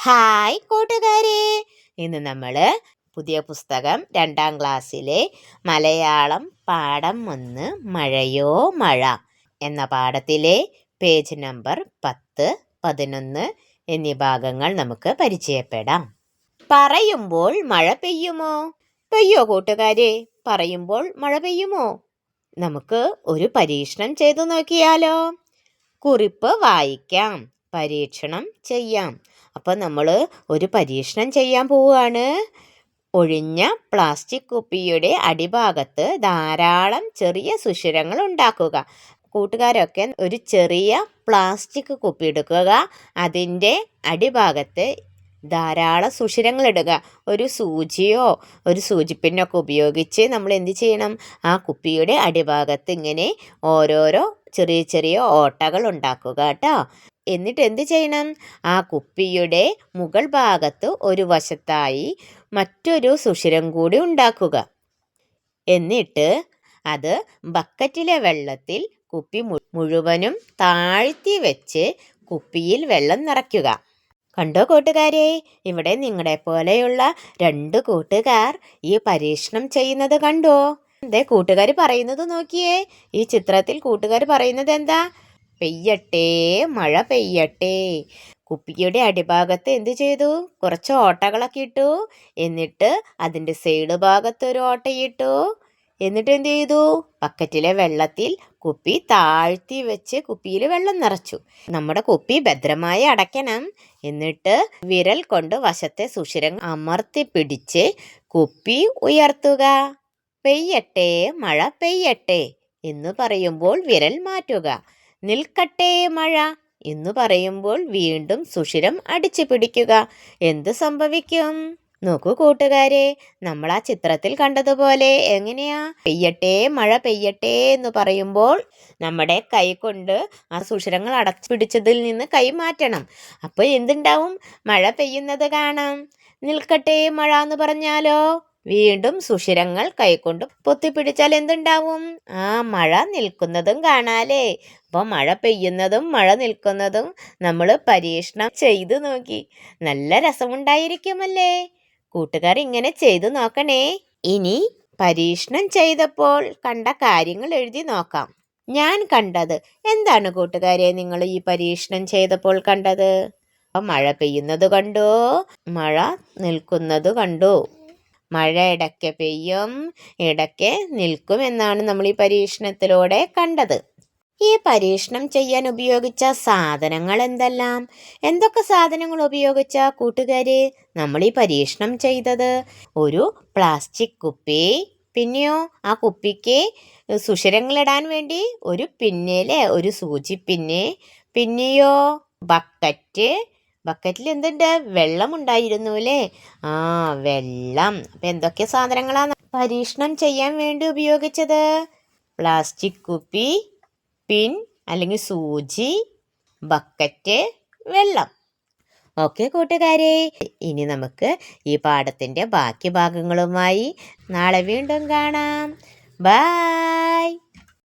Hi കൂട്ടുകാരെ, ഇന്ന് നമ്മൾ പുതിയ പുസ്തകം 2ാം ക്ലാസ്സിലെ മലയാളം പാഠം 1 മഴയോ മഴ എന്ന പാഠത്തിലെ പേജ് നമ്പർ 10, 11 എന്നീ ഭാഗങ്ങൾ നമുക്ക് പരിചയപ്പെടാം. പറയുമ്പോൾ മഴ പെയ്യുമോ? പെയ്യോ കൂട്ടുകാരെ? പറയുമ്പോൾ മഴ പെയ്യുമോ? നമുക്ക് ഒരു പരീക്ഷണം ചെയ്തു നോക്കിയാലോ? കുറിപ്പ് വായിക്കാം, പരീക്ഷണം ചെയ്യാം. അപ്പോൾ നമ്മൾ ഒരു പരീക്ഷണം ചെയ്യാൻ പോവുകയാണ്. ഒഴിഞ്ഞ പ്ലാസ്റ്റിക് കുപ്പിയുടെ അടിഭാഗത്ത് ധാരാളം ചെറിയ സുഷിരങ്ങൾ ഉണ്ടാക്കുക. കൂട്ടുകാരൊക്കെ ഒരു ചെറിയ പ്ലാസ്റ്റിക് കുപ്പി എടുക്കുക. അതിൻ്റെ അടിഭാഗത്ത് ധാരാളം സുഷിരങ്ങൾ ഇടുക. ഒരു സൂചിയോ ഒരു സൂചിപ്പിന്നൊക്കെ ഉപയോഗിച്ച് നമ്മൾ എന്ത് ചെയ്യണം? ആ കുപ്പിയുടെ അടിഭാഗത്ത് ഇങ്ങനെ ഓരോരോ ചെറിയ ചെറിയ ഓട്ടകൾ ഉണ്ടാക്കുക കേട്ടോ. എന്നിട്ട് എന്ത് ചെയ്യണം? ആ കുപ്പിയുടെ മുകൾ ഭാഗത്ത് ഒരു വശത്തായി മറ്റൊരു സുഷിരം കൂടി ഉണ്ടാക്കുക. എന്നിട്ട് അത് ബക്കറ്റിലെ വെള്ളത്തിൽ കുപ്പി മുഴുവനും താഴ്ത്തി വെച്ച് കുപ്പിയിൽ വെള്ളം നിറയ്ക്കുക. കണ്ടോ കൂട്ടുകാരെ? ഇവിടെ നിങ്ങളെ പോലെയുള്ള 2 കൂട്ടുകാർ ഈ പരീക്ഷണം ചെയ്യുന്നത് കണ്ടോ? കൂട്ടുകാർ പറയുന്നത് നോക്കിയേ. ഈ ചിത്രത്തിൽ കൂട്ടുകാർ പറയുന്നത് എന്താ? പെയ്യട്ടെ മഴ പെയ്യട്ടെ. കുപ്പിയുടെ അടിഭാഗത്ത് എന്ത് ചെയ്തു? കുറച്ച് ഓട്ടകളൊക്കെ ഇട്ടു. എന്നിട്ട് അതിൻ്റെ സൈഡ് ഭാഗത്ത് ഒരു ഓട്ടയിട്ടു. എന്നിട്ട് എന്ത് ചെയ്തു? ബക്കറ്റിലെ വെള്ളത്തിൽ കുപ്പി താഴ്ത്തി വെച്ച് കുപ്പിയിൽ വെള്ളം നിറച്ചു. നമ്മുടെ കുപ്പി ഭദ്രമായി അടയ്ക്കണം. എന്നിട്ട് വിരൽ കൊണ്ട് വശത്തെ സുഷിരം അമർത്തി പിടിച്ച് കുപ്പി ഉയർത്തുക. പെയ്യട്ടെ മഴ പെയ്യട്ടെ എന്ന് പറയുമ്പോൾ വിരൽ മാറ്റുക. നിൽക്കട്ടെ മഴ എന്ന് പറയുമ്പോൾ വീണ്ടും സുഷിരം അടിച്ചു പിടിക്കുക. എന്ത് സംഭവിക്കും? നോക്കൂ കൂട്ടുകാരെ, നമ്മൾ ആ ചിത്രത്തിൽ കണ്ടതുപോലെ എങ്ങനെയാ? പെയ്യട്ടെ മഴ പെയ്യട്ടെ എന്ന് പറയുമ്പോൾ നമ്മുടെ കൈ കൊണ്ട് ആ സുഷിരങ്ങൾ അടച്ചു പിടിച്ചതിൽ നിന്ന് കൈ മാറ്റണം. അപ്പോൾ എന്തുണ്ടാവും? മഴ പെയ്യുന്നത് കാണാം. നിൽക്കട്ടെ മഴ എന്ന് പറഞ്ഞാലോ വീണ്ടും സുഷിരങ്ങൾ കൈകൊണ്ട് പൊത്തിപ്പിടിച്ചാൽ എന്തുണ്ടാവും? ആ മഴ നിൽക്കുന്നതും കാണാലേ. അപ്പോൾ മഴ പെയ്യുന്നതും മഴ നിൽക്കുന്നതും നമ്മൾ പരീക്ഷണം ചെയ്തു നോക്കി. നല്ല രസമുണ്ടായിരിക്കുമല്ലേ? കൂട്ടുകാർ ഇങ്ങനെ ചെയ്തു നോക്കണേ. ഇനി പരീക്ഷണം ചെയ്തപ്പോൾ കണ്ട കാര്യങ്ങൾ എഴുതി നോക്കാം. ഞാൻ കണ്ടത് എന്താണ് കൂട്ടുകാരെ? നിങ്ങൾ ഈ പരീക്ഷണം ചെയ്തപ്പോൾ കണ്ടത്? മഴ പെയ്യുന്നത് കണ്ടോ? മഴ നിൽക്കുന്നത് കണ്ടോ? മഴ ഇടയ്ക്ക് പെയ്യും, ഇടയ്ക്ക് നിൽക്കും എന്നാണ് നമ്മൾ ഈ പരീക്ഷണത്തിലൂടെ കണ്ടത്. ഈ പരീക്ഷണം ചെയ്യാൻ ഉപയോഗിച്ച സാധനങ്ങൾ എന്തെല്ലാം? എന്തൊക്കെ സാധനങ്ങൾ ഉപയോഗിച്ച കൂട്ടുകാരെ നമ്മൾ ഈ പരീക്ഷണം ചെയ്തത്? ഒരു പ്ലാസ്റ്റിക് കുപ്പി, പിന്നെയോ ആ കുപ്പിക്ക് സുഷിരങ്ങളിടാൻ വേണ്ടി ഒരു പിന്നിലെ ഒരു സൂചി പിന്ന്, പിന്നെയോ ബക്കറ്റിൽ എന്തുണ്ട്? വെള്ളം ഉണ്ടായിരുന്നു അല്ലേ? ആ വെള്ളം. അപ്പം എന്തൊക്കെ സാധനങ്ങളാണ് പരീക്ഷണം ചെയ്യാൻ വേണ്ടി ഉപയോഗിച്ചത്? പ്ലാസ്റ്റിക് കുപ്പി, പിൻ അല്ലെങ്കിൽ സൂചി, ബക്കറ്റ്, വെള്ളം. ഓക്കെ കൂട്ടുകാരെ, ഇനി നമുക്ക് ഈ പാഠത്തിൻ്റെ ബാക്കി ഭാഗങ്ങളുമായി നാളെ വീണ്ടും കാണാം. ബൈ.